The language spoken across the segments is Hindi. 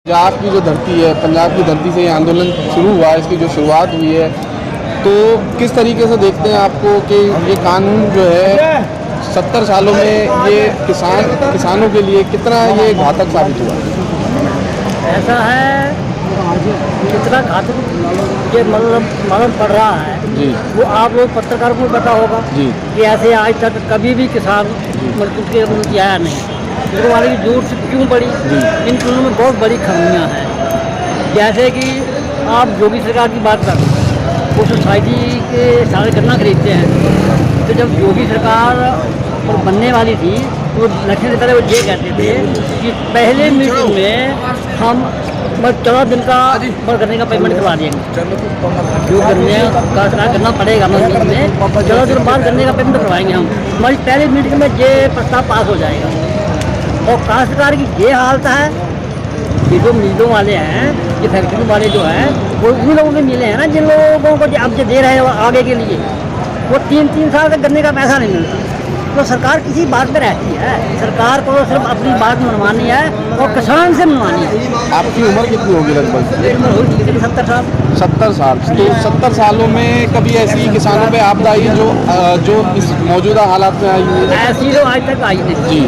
पंजाब की जो धरती है, पंजाब की धरती से ये आंदोलन शुरू हुआ है, इसकी जो शुरुआत हुई है, तो किस तरीके से देखते हैं आपको कि ये कानून जो है 70 सालों में ये किसानों के लिए कितना ये घातक साबित हुआ? ऐसा है, कितना घातक ये मतलब पड़ रहा है जी, वो आप लोग पत्रकारों को पता होगा जी, कि ऐसे आज तक कभी भी किसान मजदूर के उन्नति आया नहीं। फिर वाले की जोर से क्यों पड़ी? इन कानूनों में बहुत बड़ी खामियां हैं। जैसे कि आप योगी सरकार की बात कर, वो सोसाइटी के सारे गन्ना खरीदते हैं, तो जब योगी सरकार और बनने वाली थी तो इलेक्शन से पहले वो ये कहते थे कि पहले मीटिंग में हम 14 दिन का गन्ने का पेमेंट करवा देंगे, जो गन्ने का करना पड़ेगा मंडी में 14 दिन बाद गन्ने का पेमेंट करवाएंगे हम। हमारी पहले मीटिंग में ये प्रस्ताव पास हो जाएगा। और काश्तकार की ये हालत है, ये जो मिलों वाले हैं, ये फैक्ट्री वाले जो हैं, वो उन्हीं लोगों के मिले हैं ना जिन लोगों को अब जो दे रहे हैं आगे के लिए, वो 3-3 साल तक गन्ने का पैसा नहीं मिलता। तो सरकार किसी बात पे रहती है, सरकार को सिर्फ अपनी बात मनवानी है और किसान से मनवानी है। आपकी उम्र कितनी होगी लगभग? 70 साल। 70 साल। तो 70 सालों में कभी ऐसी किसानों पे आपदा आई जो इस मौजूदा हालात में आई है? ऐसी तो आज तक आई नहीं जी,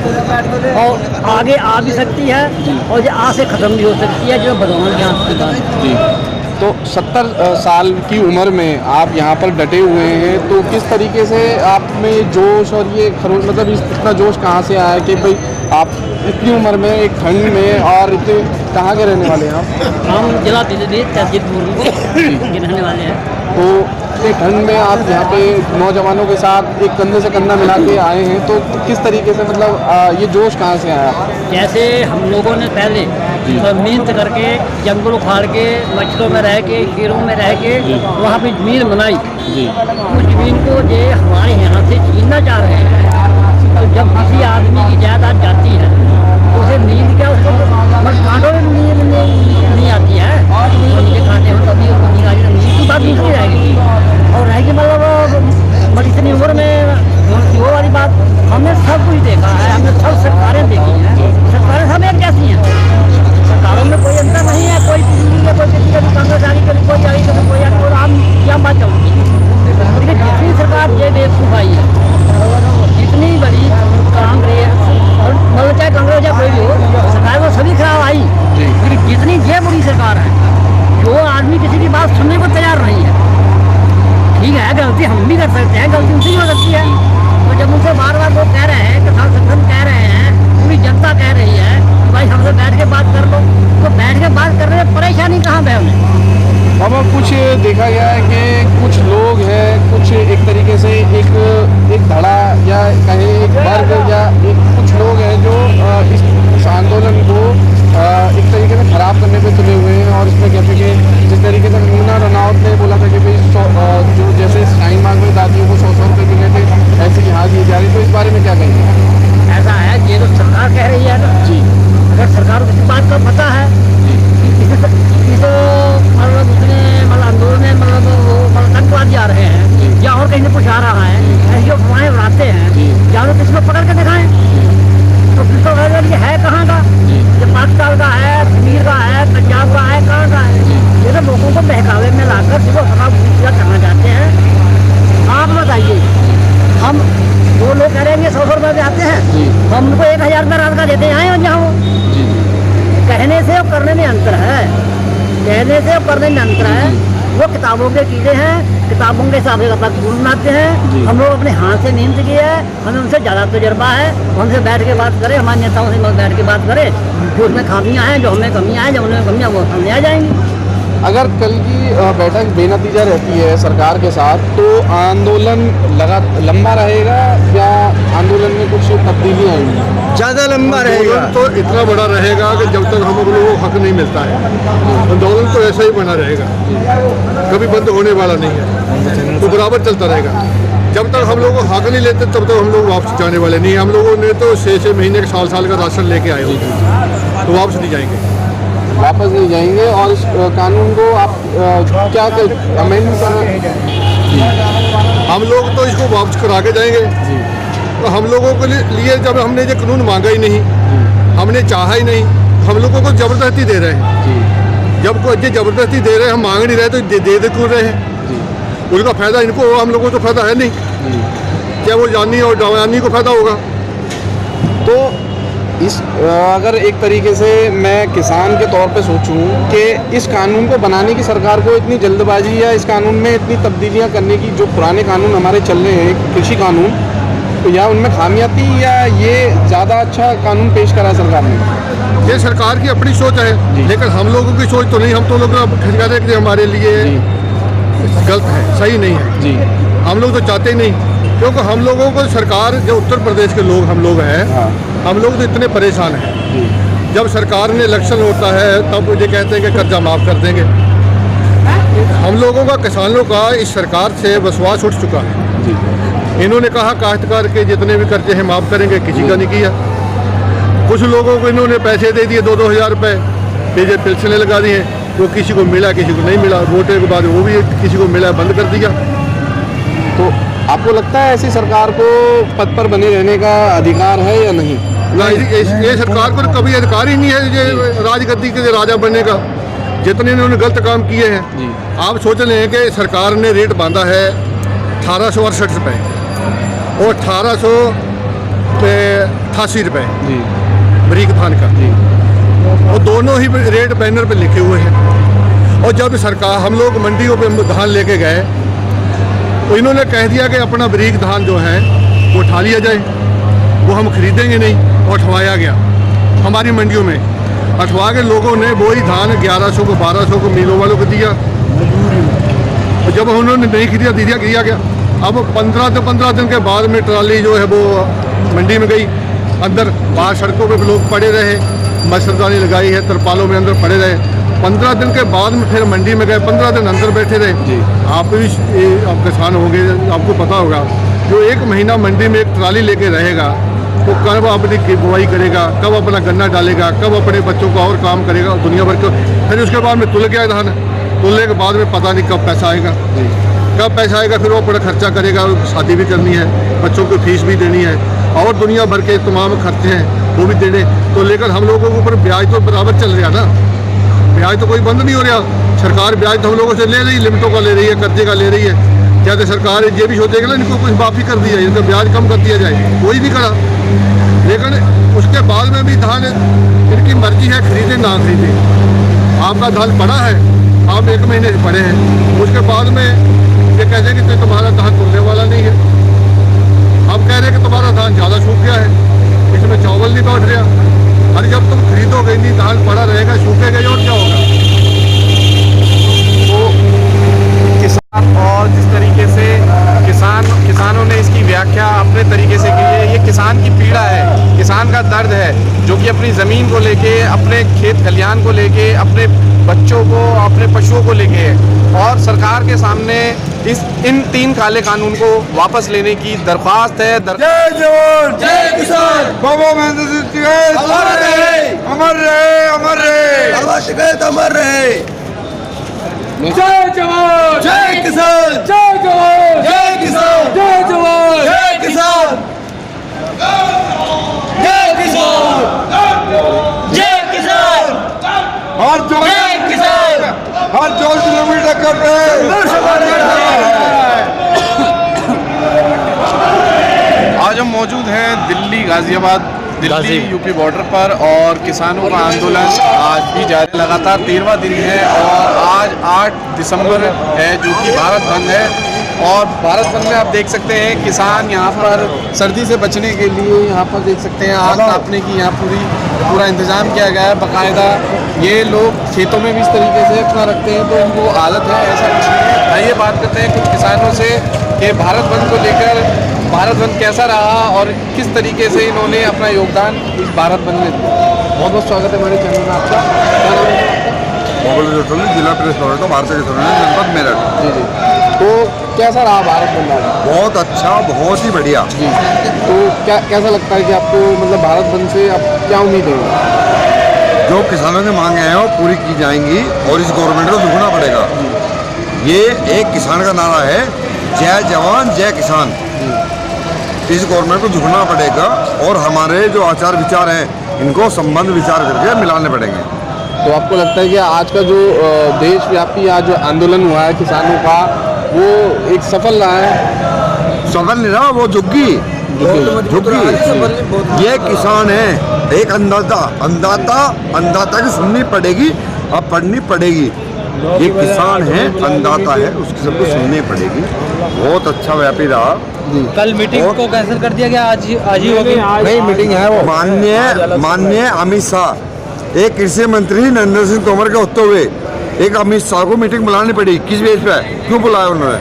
और आगे आ भी सकती है और जो आज से ख़त्म भी हो सकती है, जो भगवान के हाथ की बात है। जी। तो 70 साल की उम्र में आप यहाँ पर डटे हुए हैं, तो किस तरीके से आप में जोश और ये खरोश, मतलब इतना जोश कहाँ से आया कि भाई आप इतनी उम्र में एक ठंड में और इतने कहाँ के रहने वाले हैं आप? हम जिला पीलीभीत तहसील के रहने वाले हैं। तो इतनी ठंड में आप यहाँ पे नौजवानों के साथ एक कंधे से कंधा मिला के आए हैं, तो किस तरीके से मतलब ये जोश कहाँ से आया? जैसे हम लोगों ने पहले मेहनत करके जंगल उखाड़ के मच्छरों में रह के कीड़ों में रह के वहाँ पे ज़मीन बनाई, जी, उस ज़मीन को ये हमारे यहाँ से छीनना चाह रहे हैं। तो जब किसी आदमी की जायदाद जाती है तो उसे नींद क्या, उसको कांटों में नींद नहीं आती है, तो नीचे खाते हैं तभी उसको नींद आती है। नींद की बात दूसरी रहेगी और रहेगी मतलब बड़ी इतनी उम्र में वो वाली बात। हमने सब कुछ देखा है, हमने सब सरकारें देखी हैं, सरकारें सब एक जैसी हैं, सरकारों में कोई अंतर नहीं है। कोई किसी का कोई किसी का कांग्रेस आ रही, कभी कोई आ रही, कभी कोई आ रही, और आम क्या बात चलती है। लेकिन जितनी सरकार ये बेवकूफ़ आई है, जितनी बड़ी कांग्रेस मतलब चाहे कांग्रेस या कोई भी हो, सरकार वो सभी खराब आई, लेकिन जितनी ये बुरी सरकार है, जो आदमी किसी की बात सुनने को तैयार नहीं है। ठीक है, गलती हम भी कर सकते हैं, गलती उनसे भी हो सकती है। तो जब उनसे बार बार वो कह रहे हैं, किसान संगठन कह रहे हैं, पूरी जनता कह रही है भाई हमसे बैठ के बात कर लो, तो बैठ के बात करने में परेशानी कहाँ है उन्हें? अब कुछ देखा गया है कि कुछ लोग हैं, कुछ एक तरीके से एक धड़ा या कहें एक वर्ग या कुछ लोग हैं जो इस आंदोलन को एक तरीके से खराब करने पे तुले हुए हैं। और इसमें कहते हैं कि जिस तरीके से कंगना रनौत ने बोला था कि भाई जो जैसे शाहीन बाग में दादियों को 100 रुपये मिले थे, ऐसे यहाँ दिए जा रहे, तो इस बारे में क्या कहेंगे? ऐसा है, ये तो सरकार कह रही है ना जी, अगर सरकार को इस बात का पता है तो मतलब उसने मतलब आंदोलन में मतलब आतंकवादी आ रहे हैं या और कहीं से कुछ आ रहा है, ऐसी अफवाहें उड़ाते हैं, या तो किसी को पकड़ के दिखाएं। तो किसको है कहाँ का, ये पाकिस्तान का है, कश्मीर का है, पंजाब का है, कहाँ का है? ये तो लोगों को बहकावे में लाकर सुबह खराब करना चाहते हैं। आप बताइए, हम वो लोग कह रहे हैं 100 रुपये में आते हैं, हम उनको 1000 रुपये रात का देते हैं जाओ। कहने से और करने में अंतर है, कहने से और करने में अंतर है। वो किताबों के कीड़े हैं, किताबों के हिसाब से अपना कानून बनाते हैं। हम लोग अपने हाथ से मेहनत किए है, हमें उनसे ज़्यादा तजुर्बा है, हमसे बैठ के बात करें, हमारे नेताओं से बैठ के बात करें, जो उसमें खामियाँ हैं, जो हमें कमियाँ हैं, जो उनमें कमियाँ वो सामने आ जाएंगी। अगर कल की बैठक बेनतीजा रहती है सरकार के साथ, तो आंदोलन लंबा रहेगा या आंदोलन में कुछ तब्दीली आएंगी? ज़्यादा लंबा रहेगा। तो इतना बड़ा रहेगा कि जब तक हम लोगों को हक नहीं मिलता है, आंदोलन तो ऐसा ही बना रहेगा, कभी बंद होने वाला नहीं है, तो बराबर चलता रहेगा। जब तक हम लोगों को हक नहीं लेते तब तक हम लोग वापस जाने वाले नहीं। हम लोगों ने तो 6 महीने का साल का राशन लेके आए होते हैं, तो वापस नहीं जाएंगे, वापस नहीं जाएंगे। और इस कानून को आप क्या अमेंड कर, हम लोग तो इसको वापस करा के जाएंगे। तो हम लोगों के लिए जब हमने ये कानून मांगा ही नहीं, हमने चाहा ही नहीं, हम लोगों को ज़बरदस्ती दे रहे हैं। जी जब कोई ये ज़बरदस्ती दे रहे हैं, हम मांग नहीं रहे तो दे क्यों रहे हैं? जी उनका फ़ायदा इनको, हम लोगों को तो फ़ायदा है नहीं। जी। क्या वो जानी और जवानी को फ़ायदा होगा? तो इस अगर एक तरीके से मैं किसान के तौर पे सोचूं कि इस कानून को बनाने की सरकार को इतनी जल्दबाजी या इस कानून में इतनी तब्दीलियां करने की, जो पुराने कानून हमारे चल रहे हैं कृषि कानून, तो या उनमें खामियां थी या ये ज़्यादा अच्छा कानून पेश करा सरकार ने? ये सरकार की अपनी सोच है, लेकिन हम लोगों की सोच तो नहीं। हम तो लोग खिलका रहे कि हमारे लिए गलत है, सही नहीं है। जी हम लोग तो चाहते ही नहीं, क्योंकि हम लोगों को सरकार, जो उत्तर प्रदेश के लोग हम लोग हैं, हाँ हम लोग तो इतने परेशान हैं। जी जब सरकार में इलेक्शन होता है तब ये कहते हैं कि कर्जा माफ़ कर देंगे। हम लोगों का, किसानों का इस सरकार से विश्वास उठ चुका है। जी इन्होंने कहा काश्तकार के जितने भी कर्जे हैं माफ़ करेंगे, किसी का नहीं किया। कुछ लोगों को इन्होंने पैसे दे दिए 2-2 हज़ार रुपये, पेजे पेंशनें लगा दी हैं, वो किसी को मिला किसी को नहीं मिला। वोटे के बाद वो भी किसी को मिला, बंद कर दिया। तो आपको लगता है ऐसी सरकार को पद पर बने रहने का अधिकार है या नहीं? ना, ये सरकार को कभी अधिकार ही नहीं है ये राजगद्दी के राजा बनने का। जितने इन्होंने गलत काम किए हैं, जी आप सोच लें कि सरकार ने रेट बांधा है 1868 रुपये और 1888 रुपये जी बरीक धान का। जी और दोनों ही रेट बैनर पे लिखे हुए हैं। और जब सरकार, हम लोग मंडियों पे धान लेके गए तो इन्होंने कह दिया कि अपना बरीक धान जो है वो उठा लिया जाए, वो हम खरीदेंगे नहीं। और उठवाया गया हमारी मंडियों में, अठवा के लोगों ने वही धान 1100 को 1200 को मिलों वालों को दिया। और जब उन्होंने नहीं खरीदा, दिया गया। अब 15 दिन के बाद में ट्राली जो है वो मंडी में गई, अंदर बाहर सड़कों पे लोग पड़े रहे, मच्छरदानी लगाई है, तरपालों में अंदर पड़े रहे। 15 दिन के बाद में फिर मंडी में गए, 15 दिन अंदर बैठे रहे। जी आप भी आप किसान होंगे, आपको पता होगा, जो 1 महीना मंडी में एक ट्राली लेके रहेगा वो कब अपनी बुआई करेगा, कब अपना गन्ना डालेगा, कब अपने बच्चों को और काम करेगा, दुनिया भर को। फिर उसके बाद में तुल गया धान, तुलने के बाद में पता नहीं कब पैसा आएगा। कब पैसा आएगा फिर वो अपना खर्चा करेगा, शादी भी करनी है, बच्चों को फीस भी देनी है, और दुनिया भर के तमाम खर्चे हैं वो भी देने। तो लेकर हम लोगों के ऊपर ब्याज तो बराबर चल रहा ना, ब्याज तो कोई बंद नहीं हो रहा। सरकार ब्याज तो हम लोगों से ले रही, लिमिटों का ले रही है, कर्जे का ले रही है। क्या तो सरकार ये भी सोचेगी ना इनको कुछ माफ़ी कर दिया, इनका ब्याज कम कर दिया जाए, कोई भी करा। लेकिन उसके बाद में भी धान इनकी मर्जी है, खरीदे ना खरीदे। आपका धान पड़ा है, आप 1 महीने से पड़े हैं, उसके बाद में ये कह देंगे कि तुम्हारा धान तुलने वाला नहीं है। आप कह रहे हैं कि तुम्हारा धान ज़्यादा सूख गया है, इसमें चावल नहीं बैठ रहा। अरे जब तुम खरीदोगे नहीं, धान पड़ा रहेगा, सूखेगा और क्या होगा? तो किसान, और जिस तरीके से किसानों ने इसकी व्याख्या अपने तरीके से की है, ये किसान की पीड़ा है, किसान का दर्द है, जो कि अपनी ज़मीन को लेके, अपने खेत खलिहान को लेके, अपने बच्चों को, अपने पशुओं को लेके है। और सरकार के सामने इन 3 काले कानून को वापस लेने की दरख्वास्त है। जय जवान जय किसान, बाबा महेंद्र सिंह टिकैत अमर रहे, अमर रहे, अमर रहे, बाबा टिकैत अमर रहे। जय जवान जय किसान, जय जवान जय किसान, जय जवान जय किसान, जय किसान, जय किसान, हर 4 किलोमीटर कर रहे हैं। आज हम मौजूद हैं दिल्ली गाजियाबाद दिल्ली यूपी बॉर्डर पर, और किसानों का आंदोलन आज भी जारी, लगातार 13वां दिन है। और आज 8 दिसंबर है, जो कि भारत बंद है। और भारत बंद में आप देख सकते हैं किसान यहाँ पर सर्दी से बचने के लिए, यहाँ पर देख सकते हैं आग तापने की यहाँ पूरा इंतज़ाम किया गया है बाकायदा। ये लोग खेतों में भी इस तरीके से अपना रखते हैं, तो उनको आदत है, ऐसा कुछ नहीं है। आइए बात करते हैं कुछ किसानों से कि भारत बंद को लेकर भारत बंद कैसा रहा और किस तरीके से इन्होंने अपना योगदान इस भारत बंद में दिया। बहुत बहुत स्वागत है हमारे चैनल में आपका। जिला प्रेस तो भारतीय किसान जनपद मेरठ। जी जी, तो कैसा रहा भारत बंद आज? बहुत अच्छा, बहुत ही बढ़िया। जी, तो कैसा लगता है कि आपको, मतलब भारत बंद से आप क्या उम्मीद है? जो किसानों ने मांगे हैं वो पूरी की जाएंगी और इस गवर्नमेंट को झुकना पड़ेगा। ये एक किसान का नारा है, जय जवान जय किसान। इस गवर्नमेंट को झुकना पड़ेगा और हमारे जो आचार विचार हैं इनको संबंध विचार करके मिलाने पड़ेंगे। तो आपको लगता है कि आज का जो देशव्यापी आज जो आंदोलन हुआ है किसानों का, वो एक सफल रहा है? सफल नहीं रहा, वो झुग्गी ये किसान है, एक अंदाता की सुननी पड़ेगी और पढ़नी पड़ेगी। ये किसान है, अंदाता है, उसकी सबको सुननी पड़ेगी। बहुत अच्छा व्यापी रहा। कल मीटिंग को कैंसिल कर दिया गया, आज ही होगी। नहीं, मीटिंग है वो। माननीय अमित शाह, एक कृषि मंत्री नरेंद्र सिंह तोमर के होते हुए एक अमित शाह को मीटिंग बुलानी पड़ी। किस बेस पे, क्यों बुलाया उन्होंने?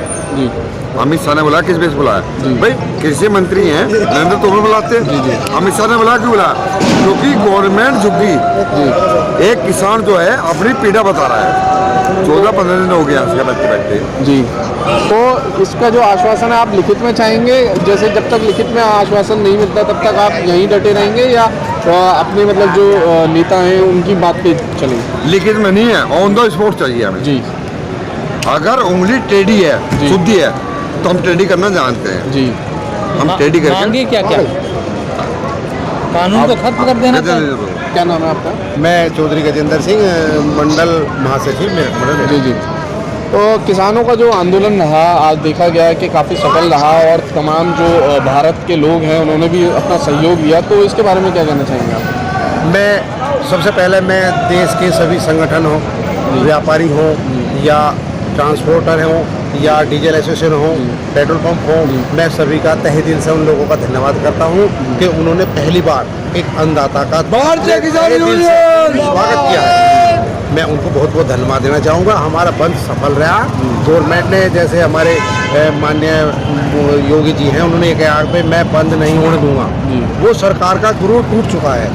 अमित शाह ने बुलाया, किस बेस बुलाया? भाई कृषि मंत्री हैं, नरेंद्र तोमर बुलाते हैं। अमित शाह ने बुलाया, क्यों बुलाया? क्योंकि गवर्नमेंट झुग्गी एक किसान जो है अपनी पीड़ा बता रहा है। 14-15 दिन हो गया उसके बैठते जी। तो इसका जो आश्वासन है आप लिखित में चाहेंगे? जैसे जब तक लिखित में आश्वासन नहीं मिलता तब तक आप यहीं डटे रहेंगे, या अपने मतलब जो नेता हैं उनकी बात पे चलेंगे? लिखित में नहीं है, ऑन द स्पॉट चाहिए हमें जी। अगर उंगली टेढ़ी है, शुद्धि है, तो हम टेढ़ी करना जानते हैं जी। हम टेढ़ी करके मांगे क्या क्या? कानून को खत्म कर देना चाहिए। क्या नाम है आपका? मैं चौधरी गजेंद्र सिंह, मंडल महासचिव मेरठ। जी जी। तो किसानों का जो आंदोलन रहा आज देखा गया है कि काफ़ी सफल रहा, और तमाम जो भारत के लोग हैं उन्होंने भी अपना सहयोग दिया। तो इसके बारे में क्या कहना चाहेंगे आप? मैं सबसे पहले मैं देश के सभी संगठन हो, व्यापारी हो या ट्रांसपोर्टर हो या डीजल एसोसिएशन हो, पेट्रोल पंप हो, मैं सभी का तहे दिल से उन लोगों का धन्यवाद करता हूं कि उन्होंने पहली बार एक अन्नदाता का भारतीय किसान तहे दिल से यूनियन स्वागत किया है। मैं उनको बहुत बहुत धन्यवाद देना चाहूँगा। हमारा बंद सफल रहा। गवर्नमेंट ने, जैसे हमारे माननीय योगी जी हैं, उन्होंने कहा कि मैं बंद नहीं होने दूंगा। वो सरकार का गुरूर टूट चुका है।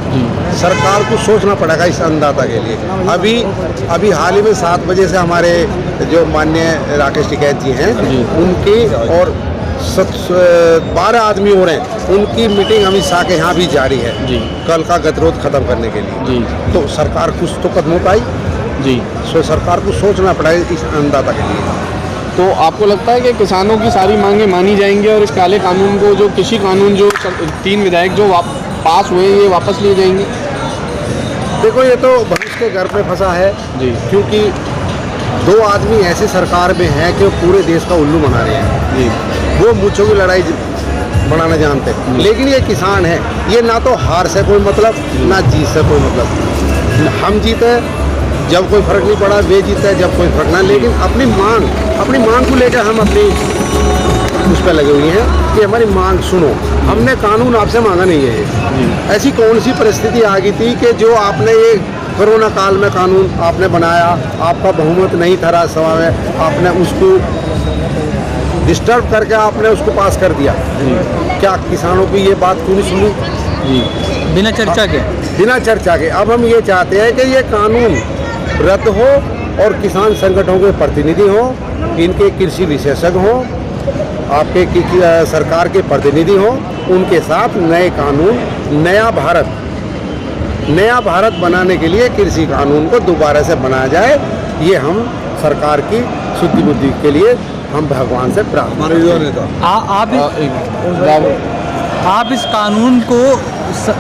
सरकार को सोचना पड़ेगा इस अन्नदाता के लिए। अभी हाल ही में 7 बजे से हमारे जो माननीय राकेश टिकैत जी हैं उनकी और 12 आदमी हो रहे हैं, उनकी मीटिंग अमित शाह के यहाँ भी जारी है कल का गतिरोध खत्म करने के लिए। तो सरकार कुछ तो कदम उठाई जी। सो सरकार को सोचना पड़ेगा इस अन्नदाता के लिए। तो आपको लगता है कि किसानों की सारी मांगें मानी जाएंगी और इस काले कानून को, जो कृषि कानून जो 3 विधेयक जो पास हुए, ये वापस लिए जाएंगे? देखो, ये तो भविष्य के घर पे फंसा है जी, क्योंकि 2 आदमी ऐसे सरकार में हैं कि वो पूरे देश का उल्लू बना रहे हैं जी। वो मूंछों की लड़ाई बनाना जानते हैं, लेकिन ये किसान है, ये ना तो हार से कोई मतलब ना जीत से कोई मतलब। हम जीते जब कोई फर्क नहीं पड़ा, वे जीते जब कोई फर्क ना, लेकिन अपनी मांग को लेकर हम अपनी उस पर लगे हुए हैं कि हमारी मांग सुनो। हमने कानून आपसे मांगा नहीं है। ऐसी कौन सी परिस्थिति आ गई थी कि जो आपने ये कोरोना काल में कानून आपने बनाया, आपका बहुमत नहीं था राज्यसभा में, आपने उसको डिस्टर्ब करके आपने उसको पास कर दिया। क्या किसानों की ये बात क्यों नहीं सुनी? बिना चर्चा के? बिना चर्चा के। अब हम ये चाहते हैं कि ये कानून रद्द हो और किसान संगठनों के प्रतिनिधि हो, इनके कृषि विशेषज्ञ हो, आपके सरकार के प्रतिनिधि हो, उनके साथ नए कानून, नया भारत बनाने के लिए कृषि कानून को दोबारा से बनाया जाए। ये हम सरकार की शुद्धि बुद्धि के लिए हम भगवान से प्रार्थना करते हैं। आप इस कानून को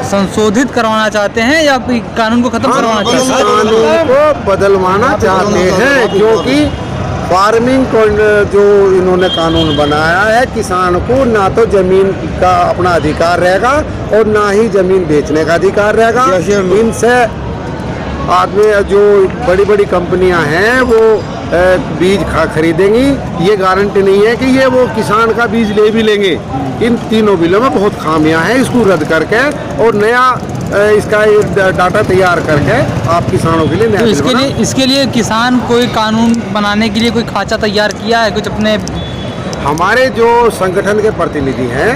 संशोधित करवाना चाहते हैं या कानून को खत्म करवाना चाहते हैं? कानून को बदलवाना चाहते हैं, क्योंकि फार्मिंग को जो इन्होंने कानून बनाया है, किसान को ना तो जमीन का अपना अधिकार रहेगा और ना ही जमीन बेचने का अधिकार रहेगा। इनसे आदमी, जो बड़ी बड़ी कंपनियां हैं, वो बीज खरीदेंगी। ये गारंटी नहीं है कि ये वो किसान का बीज ले भी लेंगे। इन तीनों बिलों में बहुत खामियां हैं। इसको रद्द करके और नया इसका डाटा तैयार करके आप किसानों के लिए नया तो इसके लिए किसान कोई कानून बनाने के लिए कोई खाचा तैयार किया है कुछ अपने? हमारे जो संगठन के प्रतिनिधि हैं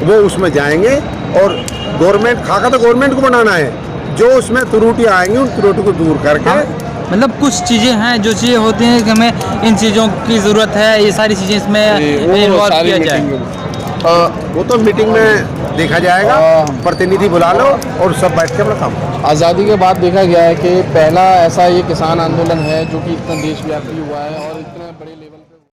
वो उसमें जाएंगे और गवर्नमेंट, खाका तो गवर्नमेंट को बनाना है, जो उसमें त्रुटियां आएंगी उन त्रुटि को दूर करके। मतलब कुछ चीज़ें हैं जो चीज़ें होती हैं कि हमें इन चीज़ों की ज़रूरत है, ये सारी चीज़ें इसमें इन्वॉल्व किया जाए। वो तो मीटिंग में देखा जाएगा, प्रतिनिधि बुला लो और सब बैठ के अपना काम। आज़ादी के बाद देखा गया है कि पहला ऐसा ये किसान आंदोलन है जो कि इतना देशव्यापी हुआ है और